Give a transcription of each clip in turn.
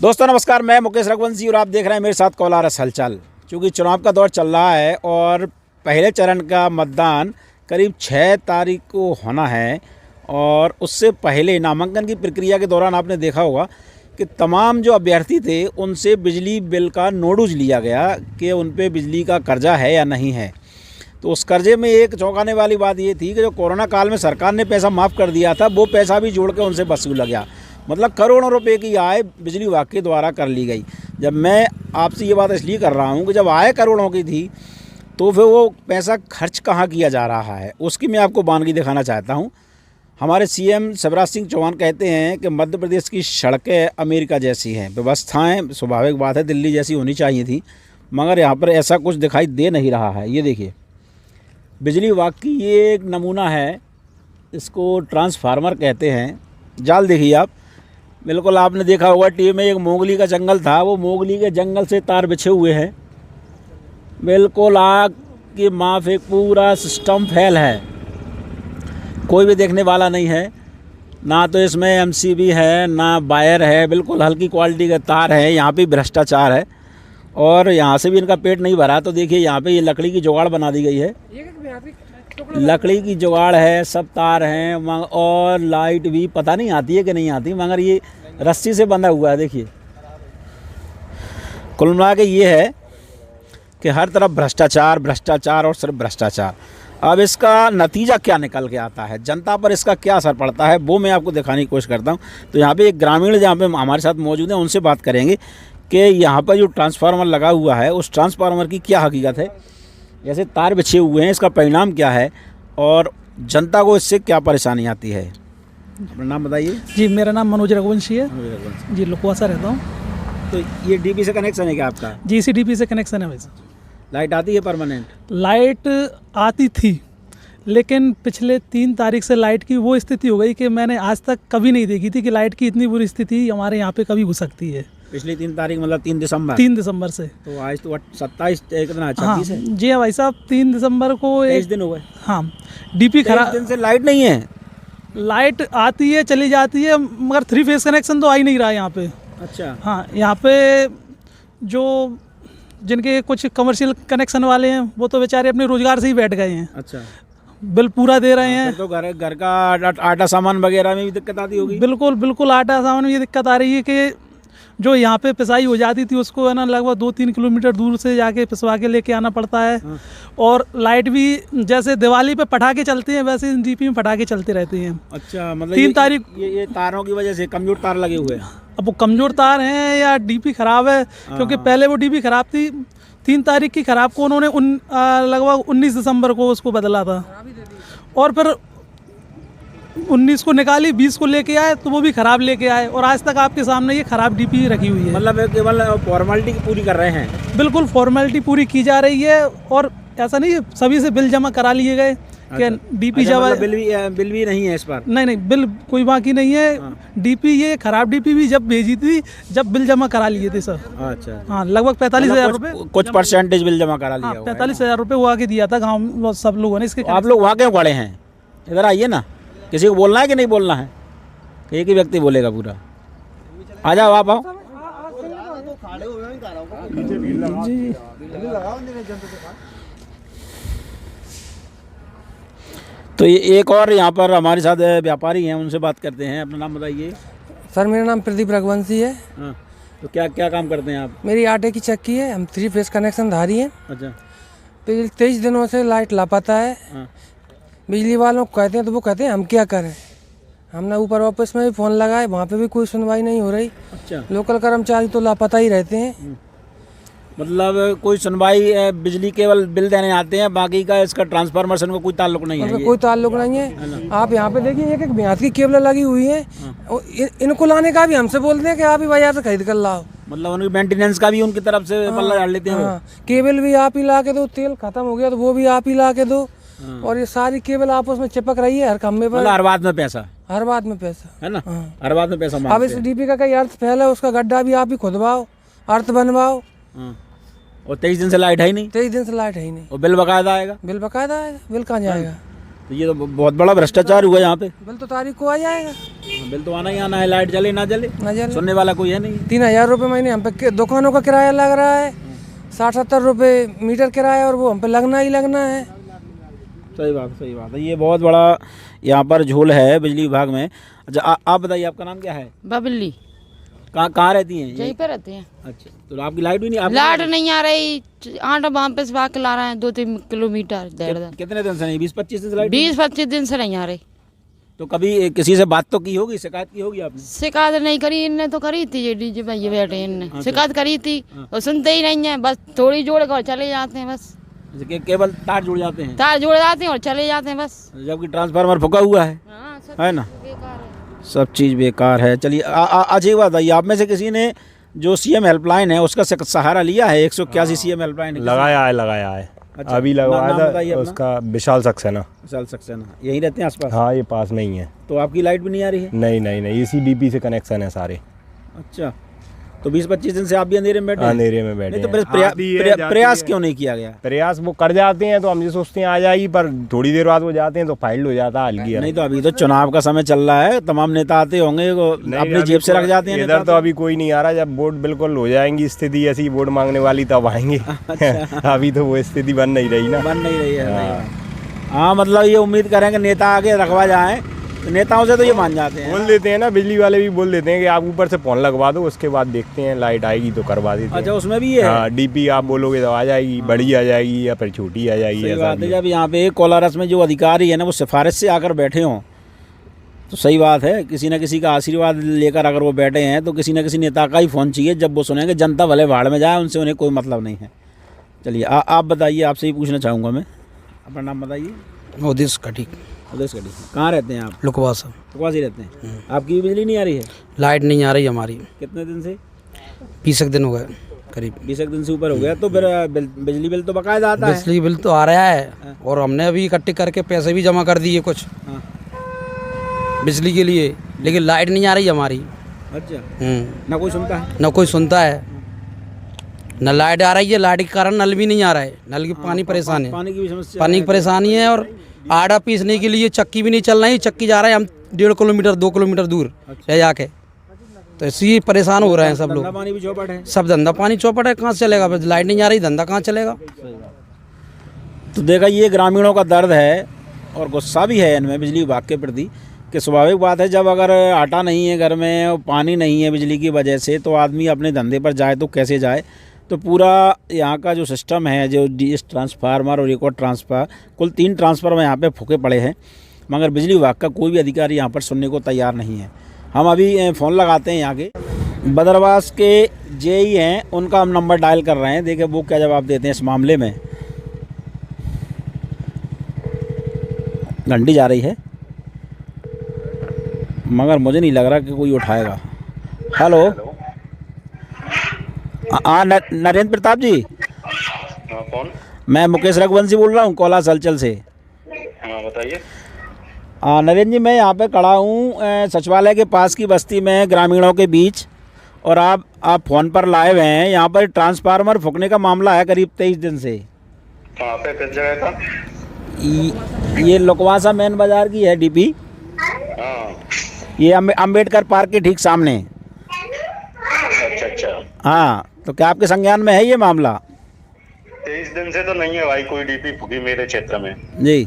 दोस्तों नमस्कार, मैं मुकेश रघुवंशी और आप देख रहे हैं मेरे साथ कोलारस हलचल। चूँकि चुनाव का दौर चल रहा है और पहले चरण का मतदान करीब 6 तारीख को होना है और उससे पहले नामांकन की प्रक्रिया के दौरान आपने देखा होगा कि तमाम जो अभ्यर्थी थे उनसे बिजली बिल का नोटिस लिया गया कि उन पे बिजली का कर्जा है या नहीं है। तो उस कर्जे में एक चौंकाने वाली बात ये थी कि जो कोरोना काल में सरकार ने पैसा माफ़ कर दिया था वो पैसा भी जोड़ के उनसे वसूला गया। मतलब करोड़ों रुपए की आय बिजली विभाग के द्वारा कर ली गई। जब मैं आपसे ये बात इसलिए कर रहा हूँ कि जब आय करोड़ों की थी तो फिर वो पैसा खर्च कहाँ किया जा रहा है उसकी मैं आपको बानगी दिखाना चाहता हूँ। हमारे सीएम शिवराज सिंह चौहान कहते हैं कि मध्य प्रदेश की सड़कें अमेरिका जैसी हैं, व्यवस्थाएं स्वाभाविक बात है दिल्ली जैसी होनी चाहिए थी, मगर यहाँ पर ऐसा कुछ दिखाई दे नहीं रहा है। ये देखिए बिजली विभाग की ये एक नमूना है, इसको ट्रांसफार्मर कहते हैं। जाल देखिए आप, बिल्कुल आपने देखा होगा टीवी में एक मोगली का जंगल था, वो मोगली के जंगल से तार बिछे हुए हैं। बिल्कुल आग की माफ एक पूरा सिस्टम फेल है, कोई भी देखने वाला नहीं है। ना तो इसमें एमसीबी है ना वायर है, बिल्कुल हल्की क्वालिटी के तार है। यहाँ पे भ्रष्टाचार है और यहाँ से भी इनका पेट नहीं भरा। तो देखिए यहाँ पे ये लकड़ी की जुगाड़ बना दी गई है, लकड़ी की जुगाड़ है, सब तार हैं और लाइट भी पता नहीं आती है कि नहीं आती, मगर ये रस्सी से बंधा हुआ है। देखिए कुल मिला के ये है कि हर तरफ भ्रष्टाचार भ्रष्टाचार और सिर्फ भ्रष्टाचार। अब इसका नतीजा क्या निकल के आता है, जनता पर इसका क्या असर पड़ता है, वो मैं आपको दिखाने की कोशिश करता हूँ। तो यहाँ पे एक ग्रामीण जहाँ पे हमारे साथ मौजूद हैं उनसे बात करेंगे कि यहाँ पर जो ट्रांसफार्मर लगा हुआ है उस ट्रांसफार्मर की क्या हकीकत है, जैसे तार बिछे हुए हैं इसका परिणाम क्या है और जनता को इससे क्या परेशानी आती है। अपना नाम बताइए। जी, मेरा नाम मनोज रघुवंशी है। जी, लुकवासा रहता हूँ। तो ये डीपी से कनेक्शन है क्या आपका? जी, इसी डीपी से कनेक्शन है वैसे। लाइट आती है परमानेंट? लाइट आती थी लेकिन पिछले 3 तारीख से लाइट की वो स्थिति हो गई कि मैंने आज तक कभी नहीं देखी थी कि लाइट की इतनी बुरी स्थिति हमारे यहाँ पे कभी हो सकती है। पिछली 3 तारीख मतलब 3 दिसंबर? 3 दिसंबर से। तो आज तो 27 कितना 26 है? जी हाँ भाई साहब, 3 दिसंबर को 23 दिन हो गए। हाँ, डीपी खराब। दिन से लाइट नहीं है? लाइट आती है चली जाती है मगर 3 फेज कनेक्शन तो आ ही नहीं रहा है यहाँ पे। अच्छा। हाँ, यहाँ पे जो जिनके कुछ कमर्शियल कनेक्शन वाले हैं वो तो बेचारे अपने रोजगार से ही बैठ गए हैं। अच्छा। बिल पूरा दे रहे हैं। तो घर का आटा सामान वगैरह में भी दिक्कत आती होगी? बिल्कुल आटा सामान में ये दिक्कत आ रही है कि जो यहाँ पे पिसाई हो जाती थी उसको है ना लगभग 2-3 किलोमीटर दूर से जाके पिसवा के लेके आना पड़ता है। और लाइट भी जैसे दिवाली पे पटाखे चलते हैं वैसे डीपी में पटाखे चलते रहते हैं। अच्छा, मतलब 3 तारीख ये तारों की वजह से कमजोर तार लगे हुए हैं। अब वो कमजोर तार हैं या डीपी खराब है, क्योंकि पहले वो डीपी खराब थी। 3 तारीख की खराब को उन्होंने लगभग 19 दिसंबर को उसको बदला था और फिर 19 को निकाली, 20 को लेके आए तो वो भी खराब लेके आए और आज तक आपके सामने ये खराब डीपी रखी हुई है। मतलब केवल फॉर्मेलिटी पूरी कर रहे हैं? बिल्कुल फॉर्मेलिटी पूरी की जा रही है और ऐसा नहीं सभी से बिल जमा करा लिए गए। अच्छा, डीपी जमा मतलब बिल भी नहीं है इस पर? नहीं, बिल कोई बाकी नहीं है। डीपी ये खराब डीपी भी जब भेजी थी जब बिल जमा करा लिए थे सर। अच्छा। हाँ, लगभग 45,000 रुपये कुछ परसेंटेज बिल जमा करा लिया। 45,000 रुपये वो आके दिया था गाँव सब लोगों ने। इसके आप लोग वहाँ क्यों खड़े हैं? इधर आइए ना, किसी को बोलना है कि नहीं बोलना है? एक ही व्यक्ति बोलेगा पूरा। आ जाओ, आप आओ। तो ये एक और यहाँ पर हमारे साथ व्यापारी हैं, उनसे बात करते हैं। अपना नाम बताइए। सर, मेरा नाम प्रदीप रघुवंशी है। हाँ, तो क्या काम करते हैं आप? मेरी आटे की चक्की है, हम 3 फेज कनेक्शन धारी हैं। अच्छा। पिछले 23 दिनों से लाइट लापता है। हाँ। बिजली वालों को कहते हैं तो वो कहते हैं हम क्या करें। हमने ऊपर ऑफिस में भी फ़ोन लगाए, वहाँ पे भी कोई सुनवाई नहीं हो रही। अच्छा। लोकल कर्मचारी तो लापता ही रहते हैं। मतलब कोई सुनवाई, बिजली केवल बिल देने आते हैं, बाकी का इसका ट्रांसफार्मर से कोई ताल्लुक नहीं है? कोई ताल्लुक नहीं है। आप यहाँ पे देखिए एक ब्याज की केबल लगी हुई है। इनको लाने का भी हमसे बोलते हैं कि आप ही बाजार से खरीद कर लाओ। मतलब उनकी मेंटेनेंस का भी उनकी तरफ से पल्ला डाल लेते हैं। केबल भी आप ही ला के दो, तेल खत्म हो गया तो वो भी आप ही ला के दो। और ये सारी केबल आपस में चिपक रही है हर खम्भे पर। हर बात में पैसा, हर बात में पैसा है ना? हर बात में पैसा। अब इस डीपी का कई अर्थ फैला, उसका गड्ढा भी आप ही खुदवाओ, अर्थ बनवाओ। और 23 दिन से लाइट है ही नहीं? 23 दिन से लाइट है ही नहीं। और बिल बकायदा आएगा? बिल बकायदा आएगा, बिल कहाँ जाएगा? तो ये तो बहुत बड़ा भ्रष्टाचार हुआ यहाँ पे। बिल तो तारीख को आ जाएगा, बिल तो आना ही आना है, लाइट जले ना जले ना जले। सुनने वाला कोई है नहीं। 3,000 रुपये महीने हम पे दुकानों का किराया लग रहा है, 60-70 रुपये मीटर किराया, और वो हम पे लगना ही लगना है। सही बात है। ये बहुत बड़ा यहाँ पर झोल है बिजली विभाग में। अच्छा आप बताइए, आपका नाम क्या है? बबली। कहाँ रहती हैं? यहीं पे रहते हैं। अच्छा, तो आपकी लाइट भी नहीं? लाइट नहीं आ रही, आटा वहाँ पे से ला रहे हैं 2-3 किलोमीटर कितने दिन से नहीं? 20-25 दिन से लाइट? 20-25 दिन से नहीं आ रही। तो कभी किसी से बात तो की होगी, शिकायत की होगी आपने? शिकायत नहीं करी, इनने तो करी थी, ये डीजे भैया बैठे इनने शिकायत करी थी, वो सुनते ही नहीं है, बस थोड़ी जोड़ कर चले जाते हैं बस। केवल तार जुड़ जाते हैं? तार जुड़ जाते हैं और चले जाते हैं बस। जबकि ट्रांसफार्मर फूका हुआ है, है ना? सब चीज़ बेकार है। चलिए आज एक बात बताइए, आप में से किसी ने जो सीएम हेल्पलाइन है उसका सहारा लिया है? 181 सीएम हेल्पलाइन लगाया है। अच्छा, अभी लगवाया था बताइए अपना। उसका विशाल सक्सेना। यहीं रहते हैं आसपास? हाँ, ये पास में ही है। तो आपकी लाइट भी नहीं आ रही है? नहीं, इसी डीपी से कनेक्शन है सारे। अच्छा, तो 20-25 दिन से आप भी अंधेरे में बैठे हैं? अंधेरे में बैठे नहीं, तो हैं। प्रयास क्यों नहीं किया गया? प्रयास वो कर जाते हैं तो हम ये सोचते हैं आ जाएगी, पर थोड़ी देर बाद वो जाते हैं तो फाइल हो जाता है हल्की। नहीं, तो अभी तो चुनाव का समय चल रहा है, तमाम नेता आते होंगे, अपनी जेब से रख जाते हैं। इधर तो अभी कोई नहीं आ रहा, जब वोट बिल्कुल हो जाएंगी स्थिति ऐसी वोट मांगने वाली तब आएंगे। अभी तो वो स्थिति बन नहीं रही है। हाँ, मतलब ये उम्मीद करें कि नेता आगे रखवा जाए, तो नेताओं से तो ये मान जाते हैं। बोल देते हैं ना, बिजली वाले भी बोल देते हैं कि आप ऊपर से फोन लगवा दो, उसके बाद देखते हैं लाइट आएगी तो करवा देते हैं। अच्छा, उसमें भी ये है? डीपी आप बोलोगे तो आ जाएगी, बड़ी आ जाएगी या फिर छोटी आ जाएगी। सही बात है। जब यहाँ पे कोलारस में जो अधिकारी है ना, वो सिफारिश से आकर बैठे हों तो सही बात है। किसी न किसी का आशीर्वाद लेकर अगर वो बैठे हैं तो किसी न किसी नेता का ही फ़ोन चाहिए, जब वो सुनेंगे जनता भले भाड़ में जाए, उनसे उन्हें कोई मतलब नहीं है। चलिए आप बताइए, आपसे ही पूछना चाहूँगा मैं, अपना नाम बताइए। उदेश कटी। कहाँ रहते हैं आप? लुकवासा। लुकवासी रहते हैं। आपकी बिजली नहीं आ रही है? लाइट नहीं आ रही हमारी। कितने दिन से? 20 दिन हो गए करीब। 20 दिन से ऊपर हो गया। तो फिर बिजली बिल तो बकायदा आता है? बिजली बिल तो आ रहा है, और हमने अभी इकट्ठे करके पैसे भी जमा कर दिए कुछ बिजली के लिए, लेकिन लाइट नहीं आ रही हमारी। अच्छा, ना कोई सुनता है? न कोई सुनता है, न लाइट आ रही है। लाइट के कारण नल भी नहीं आ रहा है, नल की पानी परेशान है, पानी की भी समस्या, पानी की परेशानी है। और आटा पीसने के लिए चक्की भी नहीं चल रही, चक्की जा रहा है हम 1.5 किलोमीटर 2 किलोमीटर दूर है जाके, तो इसी परेशान हो रहे हैं सब लोग। पानी भी चौपट है, सब धंधा पानी चौपट है, कहाँ से चलेगा? बस लाइट नहीं आ रही, धंधा कहाँ चलेगा? तो देखा, ये ग्रामीणों का दर्द है और गुस्सा भी है इनमें बिजली विभाग के प्रति, कि स्वाभाविक बात है, जब अगर आटा नहीं है घर में और पानी नहीं है बिजली की वजह से, तो आदमी अपने धंधे पर जाए तो कैसे जाए? तो पूरा यहाँ का जो सिस्टम है, जो डीएस ट्रांसफार्मर और एक और ट्रांसफार, कुल 3 ट्रांसफार्मर यहाँ पे फूके पड़े हैं, मगर बिजली विभाग का कोई भी अधिकारी यहाँ पर सुनने को तैयार नहीं है। हम अभी फ़ोन लगाते हैं यहाँ के बदरवास के जेई हैं, उनका हम नंबर डायल कर रहे हैं, देखें वो क्या जवाब देते हैं इस मामले में। घंटी जा रही है, मगर मुझे नहीं लग रहा कि कोई उठाएगा। हेलो, हाँ नरेंद्र प्रताप जी? कौन? मैं मुकेश रघुवंशी बोल रहा हूँ, कोलास हलचल से। बताइए। नरेंद्र जी, मैं यहाँ पे खड़ा हूँ सचिवालय के पास की बस्ती में, ग्रामीणों के बीच, और आप फ़ोन पर लाइव हैं। यहाँ पर ट्रांसफार्मर फूकने का मामला है करीब 23 दिन से। कहाँ पे, किस जगह का? ये लुकवासा मेन बाज़ार की है डीपी। ये अम्बेडकर पार्क के ठीक सामने। अच्छा। हाँ, तो क्या आपके संज्ञान में है ये मामला? 23 दिन से तो नहीं है भाई कोई डीपी फूकी मेरे क्षेत्र में जी।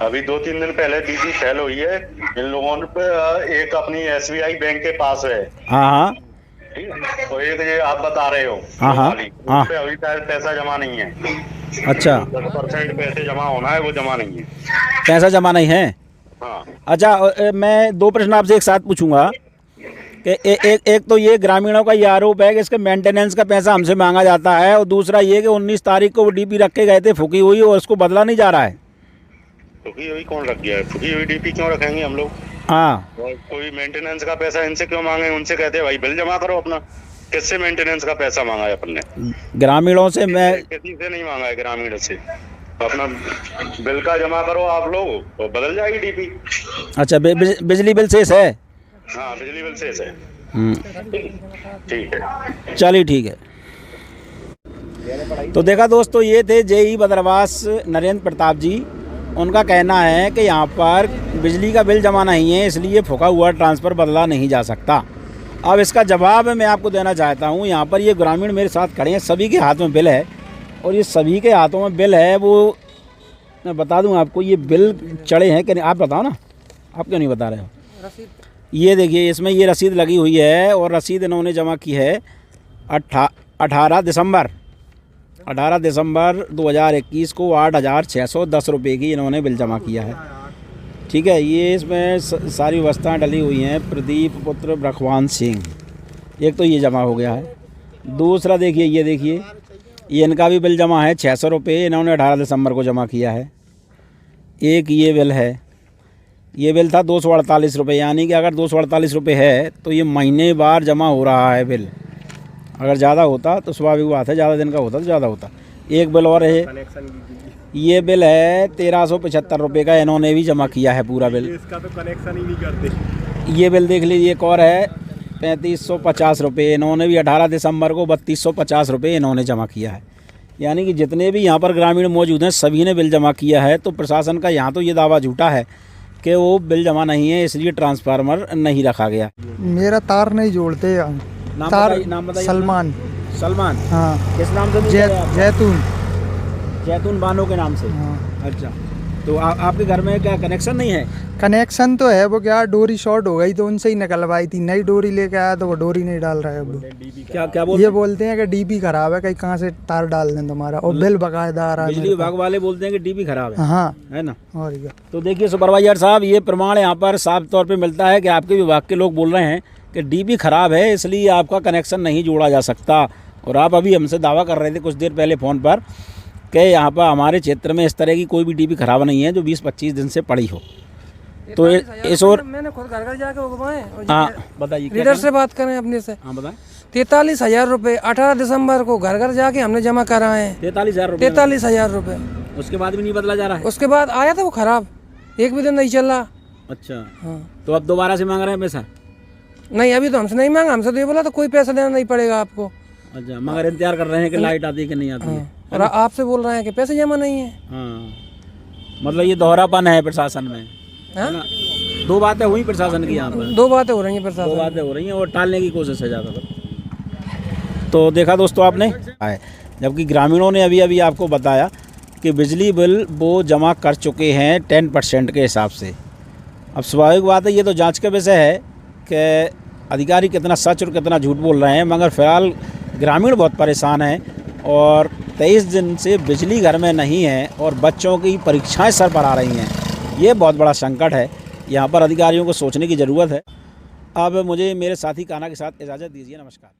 अभी 2-3 दिन पहले डीपी फेल हुई है इन लोगों पे, एक अपनी SBI बैंक के पास है। हाँ, ठीक है, तो एक ये आप बता रहे हो, हाँ, उस पे अभी पैसा जमा नहीं है। अच्छा, 10% पैसे जमा होना है, वो जमा नहीं है। पैसा जमा नहीं है? हाँ। अच्छा, मैं 2 प्रश्न आपसे एक साथ पूछूंगा कि एक तो ये ग्रामीणों का ये आरोप है कि इसके मेंटेनेंस का पैसा हमसे मांगा जाता है, और दूसरा ये कि 19 तारीख को वो डीपी रख के गए थे फूकी हुई, और उसको बदला नहीं जा रहा है। फूकी हुई कौन रख गया है? फूकी हुई डीपी क्यों रखेंगे हम लोग? हाँ, और कोई मेंटेनेंस का पैसा इनसे क्यों मांगे? उनसे कहते हैं भाई बिल जमा करो अपना। किससे मेंटेनेंस का पैसा मांगा है अपन ने? ग्रामीणों से। मैं किसी से नहीं मांगा है, ग्रामीण से। अपना बिल का जमा करो आप लोग, तो बदल जाएगी डीपी। अच्छा, बिजली बिल शेष है? हाँ, बिजली बिल शेष है। ठीक है, चलिए, ठीक है। तो देखा दोस्तों, ये थे जेई बदरवास नरेंद्र प्रताप जी, उनका कहना है कि यहाँ पर बिजली का बिल जमा नहीं है, इसलिए फूका हुआ ट्रांसफ़र बदला नहीं जा सकता। अब इसका जवाब मैं आपको देना चाहता हूँ। यहाँ पर ये ग्रामीण मेरे साथ खड़े हैं, सभी के हाथ में बिल है और ये सभी के हाथों में बिल है। वो मैं बता दूँ आपको, ये बिल चढ़े हैं कि नहीं, आप बताओ ना, आप क्यों नहीं बता रहे हो? ये देखिए, इसमें ये रसीद लगी हुई है और रसीद इन्होंने जमा की है 18 दिसंबर 2021 को 8,610 रुपये की इन्होंने बिल जमा किया है। ठीक है, ये इसमें सारी व्यवस्थाएँ डली हुई हैं। प्रदीप पुत्र ब्रखवान सिंह, एक तो ये जमा हो गया है। दूसरा देखिए, ये देखिए, ये इनका भी बिल जमा है 600 रुपये, इन्होंने 18 दिसंबर को जमा किया है। एक ये बिल है, ये बिल था 248 रुपये, यानी कि अगर 248 रुपये है तो ये महीने बार जमा हो रहा है बिल। अगर ज़्यादा होता तो स्वाभाविक बात है, ज़्यादा दिन का होता तो ज़्यादा होता। एक बिल और है, ये बिल है 1375 रुपये का, इन्होंने भी जमा किया है पूरा बिल। इसका तो कनेक्शन ही नहीं करते। ये बिल देख लीजिए, एक और है 3550 रुपये, इन्होंने भी 18 दिसंबर को 3250 रुपये इन्होंने जमा किया है। यानी कि जितने भी यहाँ पर ग्रामीण मौजूद हैं सभी ने बिल जमा किया है। तो प्रशासन का यहाँ तो ये दावा झूठा है कि वो बिल जमा नहीं है, इसलिए ट्रांसफार्मर नहीं रखा गया। मेरा तार नहीं जोड़ते नाम बताइए। सलमान। सलमान, हाँ। किस नाम से? जैतून। जैतून बानो के नाम से। हाँ। अच्छा, तो आपके घर में क्या कनेक्शन नहीं है? कनेक्शन तो है, वो क्या डोरी शॉर्ट हो गई तो उनसे ही निकलवाई थी। नई डोरी लेके आया तो वो डोरी नहीं डाल रहा है। वो क्या ये बोलते हैं कि डीपी खराब है, कहीं कहाँ से तार डाल दें तुम्हारा, और बिल बकायदा आ रहा है। बिजली विभाग वाले बोलते हैं कि डीपी खराब है। हाँ, है ना? और क्या। तो देखिए सुपरवाइजर साहब, ये प्रमाण यहाँ पर साफ तौर पे मिलता है कि आपके विभाग के लोग बोल रहे हैं कि डीपी खराब है, इसलिए आपका कनेक्शन नहीं जोड़ा जा सकता। और आप अभी हमसे दावा कर रहे थे कुछ देर पहले फ़ोन पर कि यहाँ पर हमारे क्षेत्र में इस तरह की कोई भी डीपी खराब नहीं है जो 20-25 दिन से पड़ी हो। तो इस और मैंने खुद घर घर जाके उगवाए। हाँ बताइए, लीडर से बात करें अपने से। हाँ बताएं। 43,000 रुपये 18 दिसंबर को घर घर जाके हमने जमा कराए हैं। 43,000 रुपये? 43,000 रुपये। उसके बाद भी नहीं बदला जा रहा है? उसके बाद आया था वो खराब, एक भी दिन नहीं चल रहा। अच्छा, हाँ। तो अब दोबारा से मांग रहे हैं पैसा? नहीं, अभी तो हमसे नहीं मांगा, हमसे तो ये बोला तो कोई पैसा देना नहीं पड़ेगा आपको। अच्छा, मगर इंतजार कर रहे हैं कि लाइट आती है कि नहीं आती है। और आपसे बोल रहे हैं कि पैसे जमा नहीं है। हाँ, मतलब ये दोहरापन है प्रशासन में, है ना? दो बातें हुई प्रशासन की यहाँ पर, दो बातें हो रही हैं प्रशासन। दो बातें हो रही हैं और टालने की कोशिश है ज़्यादातर। तो देखा दोस्तों आपने, जबकि ग्रामीणों ने अभी अभी आपको बताया कि बिजली बिल वो जमा कर चुके हैं 10% के हिसाब से। अब स्वाभाविक बात है, ये तो जांच का विषय है कि अधिकारी कितना सच और कितना झूठ बोल रहे हैं, मगर फ़िलहाल ग्रामीण बहुत परेशान हैं और 23 दिन से बिजली घर में नहीं है और बच्चों की परीक्षाएं सर पर आ रही हैं। ये बहुत बड़ा संकट है, यहाँ पर अधिकारियों को सोचने की ज़रूरत है। अब मुझे मेरे साथी कान्हा के साथ इजाज़त दीजिए। नमस्कार।